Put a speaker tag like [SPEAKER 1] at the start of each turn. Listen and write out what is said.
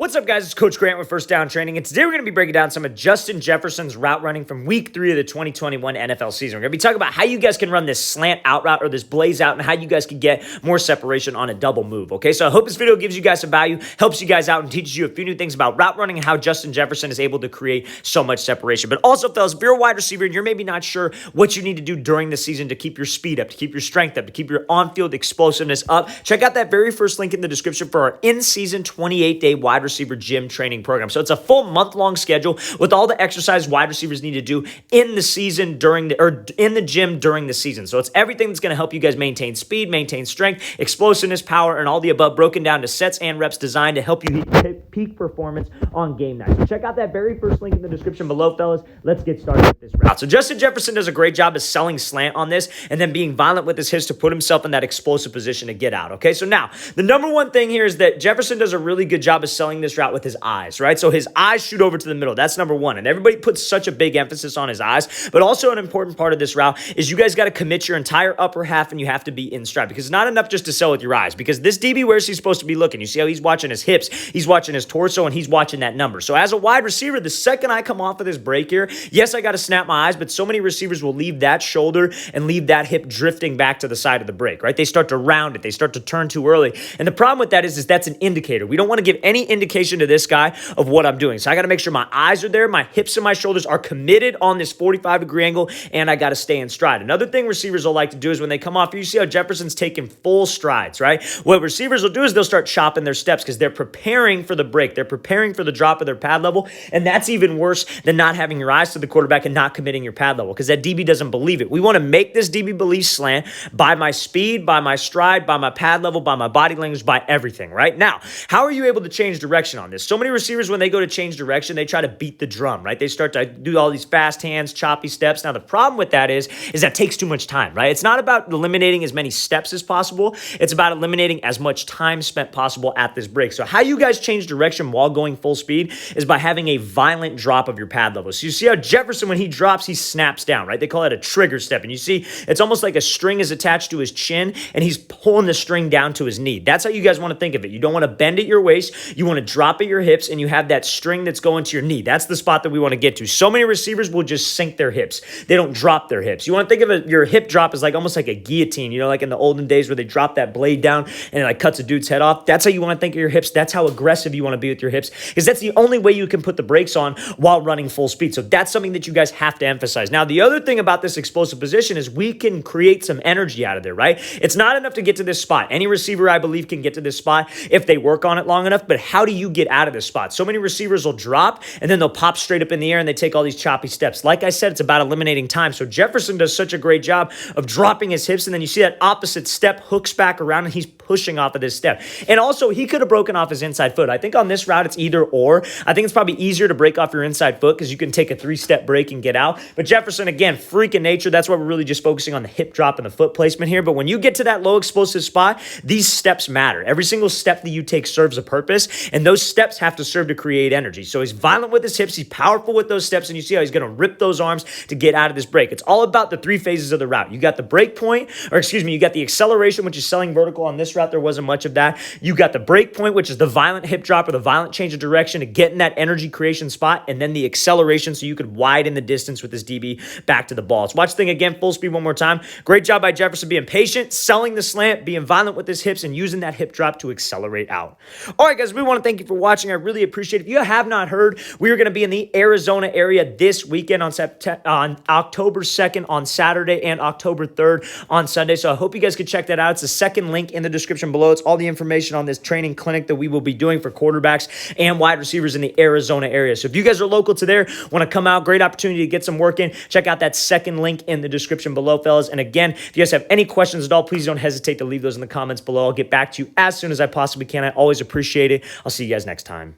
[SPEAKER 1] What's up, guys? It's Coach Grant with First Down Training, and today we're going to be breaking down some of Justin Jefferson's route running from Week 3 of the 2021 NFL season. We're going to be talking about how you guys can run this slant out route or this blaze out and how you guys can get more separation on a double move, okay? So I hope this video gives you guys some value, helps you guys out, and teaches you a few new things about route running and how Justin Jefferson is able to create so much separation. But also, fellas, if you're a wide receiver and you're maybe not sure what you need to do during the season to keep your speed up, to keep your strength up, to keep your on-field explosiveness up, check out that very first link in the description for our in-season 28-day wide receiver gym training program. So it's a full month-long schedule with all the exercise wide receivers need to do in the season in the gym during the season. So it's everything that's going to help you guys maintain speed, maintain strength, explosiveness, power, and all the above, broken down to sets and reps designed to help you hit peak performance on game night. So check out that very first link in the description below, fellas. Let's get started with this route. So Justin Jefferson does a great job of selling slant on this and then being violent with his hips to put himself in that explosive position to get out. Okay, so now the number one thing here is that Jefferson does a really good job of selling this route with his eyes, right? So his eyes shoot over to the middle. That's number one. And everybody puts such a big emphasis on his eyes. But also an important part of this route is you guys got to commit your entire upper half and you have to be in stride, because it's not enough just to sell with your eyes, because this DB, where's he supposed to be looking? You see how he's watching his hips, he's watching his torso, and he's watching that number. So as a wide receiver, the second I come off of this break here, yes, I got to snap my eyes, but so many receivers will leave that shoulder and leave that hip drifting back to the side of the break, right? They start to round it. They start to turn too early. And the problem with that is that's an indicator. We don't want to give any indication to this guy of what I'm doing. So I got to make sure my eyes are there, my hips and my shoulders are committed on this 45-degree angle, and I got to stay in stride. Another thing receivers will like to do is when they come off, you see how Jefferson's taking full strides, right? What receivers will do is they'll start chopping their steps because they're preparing for the break. They're preparing for the drop of their pad level, and that's even worse than not having your eyes to the quarterback and not committing your pad level, because that DB doesn't believe it. We want to make this DB believe slant by my speed, by my stride, by my pad level, by my body language, by everything, right? Now, how are you able to change direction on this? So many receivers, when they go to change direction, they try to beat the drum, right? They start to do all these fast hands, choppy steps. Now, the problem with that is that takes too much time, right? It's not about eliminating as many steps as possible. It's about eliminating as much time spent possible at this break. So how you guys change direction while going full speed is by having a violent drop of your pad level. So you see how Jefferson, when he drops, he snaps down, right? They call it a trigger step. And you see, it's almost like a string is attached to his chin and he's pulling the string down to his knee. That's how you guys want to think of it. You don't want to bend at your waist. You want to drop at your hips, and you have that string that's going to your knee. That's the spot that we want to get to. So many receivers will just sink their hips. They don't drop their hips. You want to think of your hip drop as like almost like a guillotine, you know, like in the olden days where they drop that blade down and it like cuts a dude's head off. That's how you want to think of your hips. That's how aggressive you want to be with your hips, because that's the only way you can put the brakes on while running full speed. So that's something that you guys have to emphasize. Now, the other thing about this explosive position is we can create some energy out of there, right? It's not enough to get to this spot. Any receiver, I believe, can get to this spot if they work on it long enough, but how do you get out of this spot? So many receivers will drop and then they'll pop straight up in the air and they take all these choppy steps. Like I said, it's about eliminating time. So Jefferson does such a great job of dropping his hips, and then you see that opposite step hooks back around and he's pushing off of this step. And also, he could have broken off his inside foot. I think on this route, it's either or. I think it's probably easier to break off your inside foot because you can take a 3-step break and get out. But Jefferson, again, freak in nature. That's why we're really just focusing on the hip drop and the foot placement here. But when you get to that low explosive spot, these steps matter. Every single step that you take serves a purpose, and those steps have to serve to create energy. So he's violent with his hips. He's powerful with those steps, and you see how he's going to rip those arms to get out of this break. It's all about the 3 phases of the route. You got the break point, you got the acceleration, which is selling vertical. On this route, there wasn't much of that. You got the break point, which is the violent hip drop or the violent change of direction to get in that energy creation spot, and then the acceleration so you could widen the distance with this DB back to the ball. Let's watch the thing again, full speed one more time. Great job by Jefferson being patient, selling the slant, being violent with his hips, and using that hip drop to accelerate out. All right, guys, we want to thank you for watching. I really appreciate it. If you have not heard, we are going to be in the Arizona area this weekend on October 2nd on Saturday and October 3rd on Sunday. So I hope you guys could check that out. It's the second link in the description below. It's all the information on this training clinic that we will be doing for quarterbacks and wide receivers in the Arizona area. So if you guys are local to there, want to come out, great opportunity to get some work in, check out that second link in the description below, fellas. And again, if you guys have any questions at all, please don't hesitate to leave those in the comments below. I'll get back to you as soon as I possibly can. I always appreciate it. I'll see you guys next time.